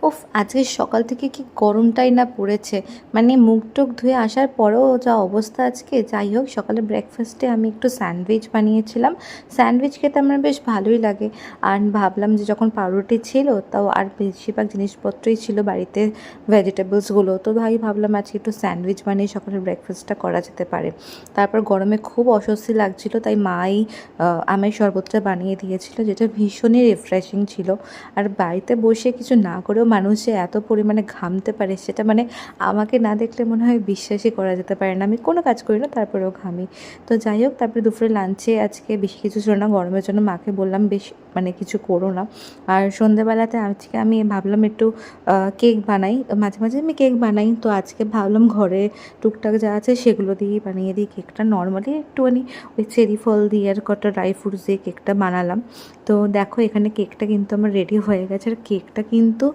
উফ! আজকে সকাল থেকে কি গরমটাই না পড়েছে। মানে মুখ-টুখ ধুয়ে আসার পরেও যা অবস্থা আজকে। যাই হোক সকালে ব্রেকফাস্টে আমি একটু স্যান্ডউইচ বানিয়েছিলাম। স্যান্ডউইচ খেতে আমার বেশ ভালোই লাগে। আর ভাবলাম যে যখন পাউরুটি ছিল তাও আর বেশিরভাগ জিনিসপত্রই ছিল বাড়িতে ভেজিটেবলসগুলো। তো ভাবলাম আজকে একটু স্যান্ডউইচ বানিয়ে সকালের ব্রেকফাস্টটা করা যেতে পারে। তারপর গরমে খুব অস্বস্তি লাগছিল তাই মাই আমের শরবতটা বানিয়ে দিয়েছিল যেটা ভীষণই রিফ্রেশিং ছিল। আর বাড়িতে বসে কিছু না করেও মানুষ যে এত পরিমাণে ঘামতে পারে সেটা মানে আমাকে না দেখলে মনে হয় বিশ্বাসই করা যেতে পারে না। আমি কোনো কাজ করি না তারপরেও ঘামি। তো যাই হোক তারপরে দুপুরে লাঞ্চে আজকে বেশি কিছু ছিল না, গরমের জন্য মাকে বললাম বেশ মানে কিছু করো না। আর সন্ধ্যেবেলাতে আজকে আমি ভাবলাম একটু কেক বানাই। মাঝে মাঝে আমি কেক বানাই, তো আজকে ভাবলাম ঘরে টুকটাক যা আছে সেগুলো দিয়েই বানিয়ে দিই কেকটা। নর্মালি একটুখানি ওই চেরি ফল দিয়ে আর কটা ড্রাই ফ্রুটস দিয়ে কেকটা বানালাম। তো দেখো এখানে কেকটা কিন্তু আমার রেডি হয়ে গেছে। আর কেকটা কিন্তু